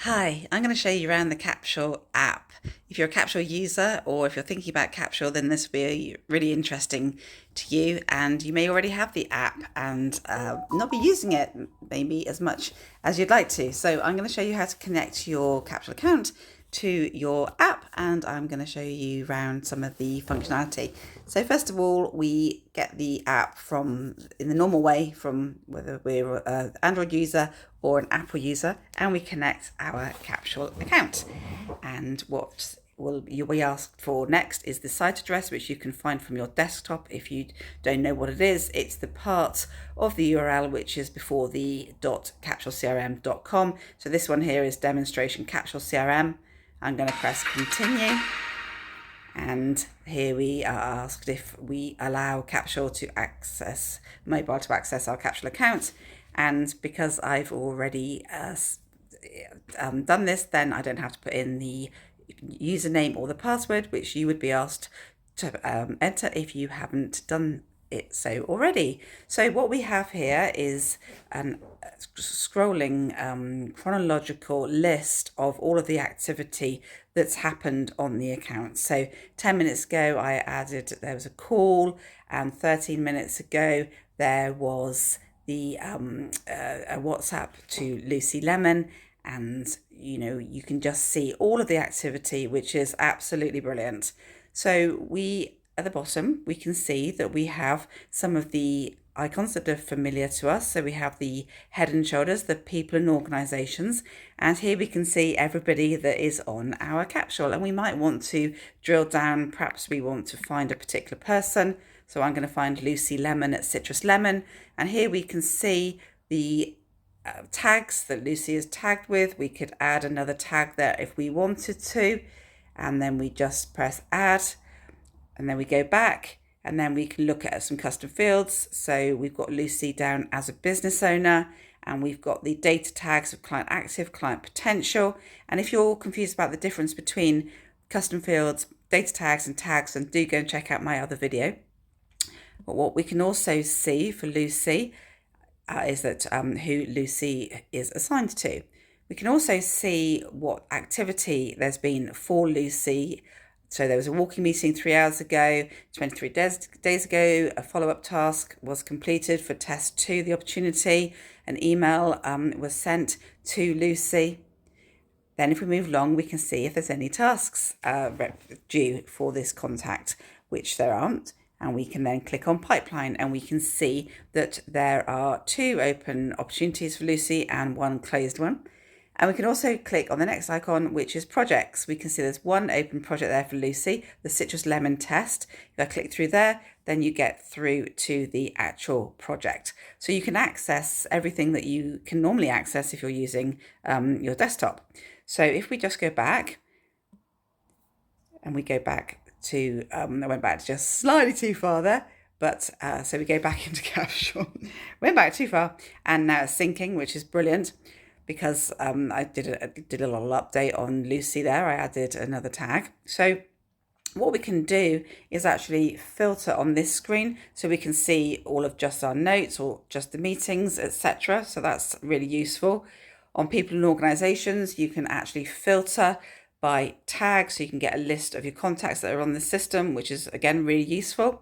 Hi, I'm going to show you around the Capsule app. If you're a Capsule user or if you're thinking about Capsule, then this will be really interesting to you. And you may already have the app and not be using it maybe as much as you'd like to. So I'm going to show you how to connect your Capsule account to your app, and I'm going to show you around some of the functionality. So first of all, we get the app from in the normal way, from whether we're an Android user or an Apple user, and we connect our Capsule account. And what you'll be asked for next is the site address, which you can find from your desktop. If you don't know what it is, it's the part of the URL which is before the .capsulecrm.com. So this one here is demonstration Capsule CRM. I'm going to press continue, and here we are asked if we allow Capsule to access mobile to access our Capsule account. And because I've already done this, then I don't have to put in the username or the password, which you would be asked to enter if you haven't done it so already. So what we have here is an scrolling chronological list of all of the activity that's happened on the account. So 10 minutes ago there was a call, and 13 minutes ago there was the a WhatsApp to Lucy Lemon, and you can just see all of the activity, which is absolutely brilliant. So at the bottom we can see that we have some of the icons that are familiar to us. So we have the head and shoulders, the people and organizations, and here we can see everybody that is on our Capsule, and we might want to drill down. Perhaps we want to find a particular person. So I'm going to find Lucy Lemon at Citrus Lemon, and here we can see the tags that Lucy is tagged with. We could add another tag there if we wanted to, and then we just press add, and then we go back, and then we can look at some custom fields. So we've got Lucy down as a business owner, and we've got the data tags of client active, client potential. And if you're confused about the difference between custom fields, data tags and tags, then do go and check out my other video. But what we can also see for Lucy is that who Lucy is assigned to. We can also see what activity there's been for Lucy. So there was a walking meeting 3 hours ago, 23 days ago, a follow-up task was completed for test 2, the opportunity. An email was sent to Lucy. Then if we move along, we can see if there's any tasks due for this contact, which there aren't. And we can then click on pipeline, and we can see that there are 2 open opportunities for Lucy and 1 closed one. And we can also click on the next icon, which is projects. We can see there's 1 open project there for Lucy, the Citrus Lemon test. If I click through there, then you get through to the actual project. So you can access everything that you can normally access if you're using your desktop. So if we just go back, and we go back to, I went back just slightly too far there, but so we go back into Capsule, went back too far, and now it's syncing, which is brilliant, because I did a little update on Lucy there. I added another tag. So what we can do is actually filter on this screen, so we can see all of just our notes or just the meetings, etc. So that's really useful. On people and organizations, you can actually filter by tag, so you can get a list of your contacts that are on the system, which is again really useful.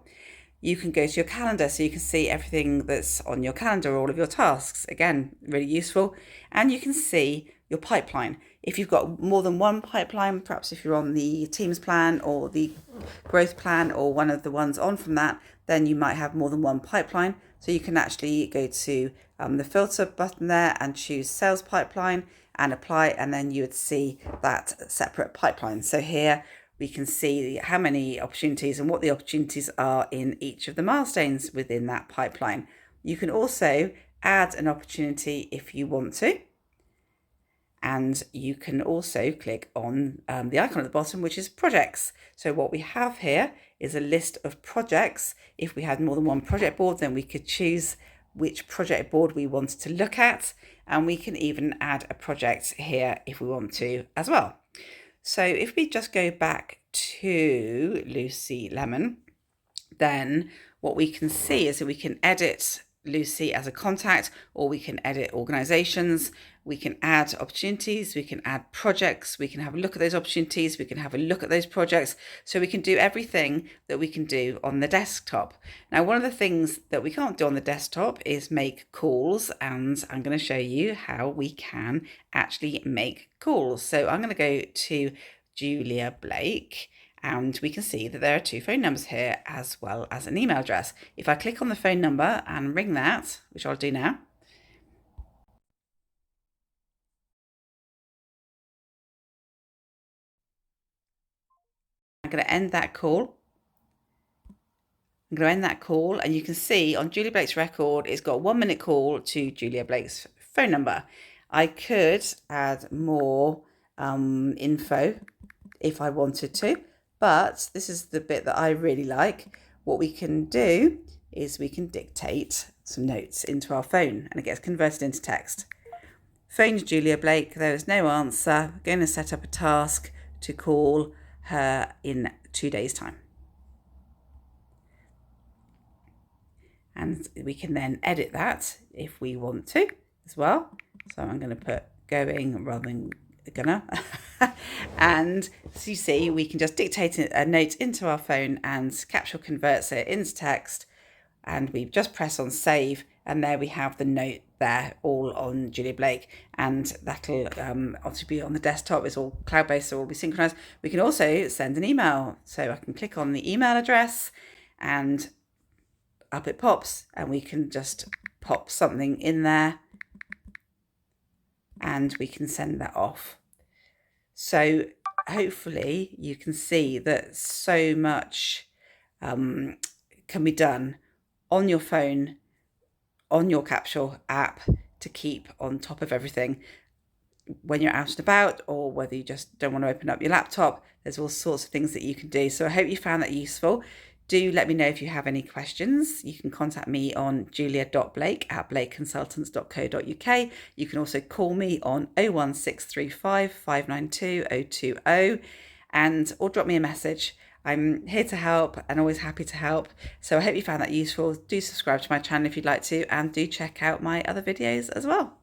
You can go to your calendar, so you can see everything that's on your calendar, all of your tasks, again really useful. And you can see your pipeline. If you've got more than 1 pipeline, perhaps if you're on the Teams plan or the growth plan or one of the ones on from that, then you might have more than 1 pipeline. So you can actually go to the filter button there and choose sales pipeline and apply, and then you would see that separate pipeline. So here we can see how many opportunities and what the opportunities are in each of the milestones within that pipeline. You can also add an opportunity if you want to. And you can also click on the icon at the bottom, which is projects. So what we have here is a list of projects. If we had more than 1 project board, then we could choose which project board we wanted to look at. And we can even add a project here if we want to as well. So if we just go back to Lucy Lemon, then what we can see is that we can edit Lucy as a contact, or we can edit organizations, we can add opportunities, we can add projects, we can have a look at those opportunities, we can have a look at those projects. So we can do everything that we can do on the desktop. Now, one of the things that we can't do on the desktop is make calls, and I'm going to show you how we can actually make calls. So I'm going to go to Julia Blake, and we can see that there are 2 phone numbers here as well as an email address. If I click on the phone number and ring that, which I'll do now, I'm going to end that call. I'm going to end that call, and you can see on Julia Blake's record, it's got a 1-minute call to Julia Blake's phone number. I could add more info if I wanted to, but this is the bit that I really like. What we can do is we can dictate some notes into our phone, and it gets converted into text. Phoned Julia Blake, there was no answer. I'm going to set up a task to call her in 2 days' time. And we can then edit that if we want to as well. So I'm going to put going rather than gonna. And so you see, we can just dictate a note into our phone and Capsule converts it into text. And we just press on save, and there we have the note there, all on Julia Blake, and that'll obviously be on the desktop. It's all cloud-based, so it will be synchronized. We can also send an email, so I can click on the email address and up it pops, and we can just pop something in there and we can send that off. So hopefully you can see that so much can be done on your phone, on your Capsule app, to keep on top of everything when you're out and about, or whether you just don't want to open up your laptop. There's all sorts of things that you can do. So I hope you found that useful. Do let me know if you have any questions. You can contact me on julia.blake@blakeconsultants.co.uk. You can also call me on 01635 592 020 or drop me a message. I'm here to help and always happy to help. So I hope you found that useful. Do subscribe to my channel if you'd like to, and do check out my other videos as well.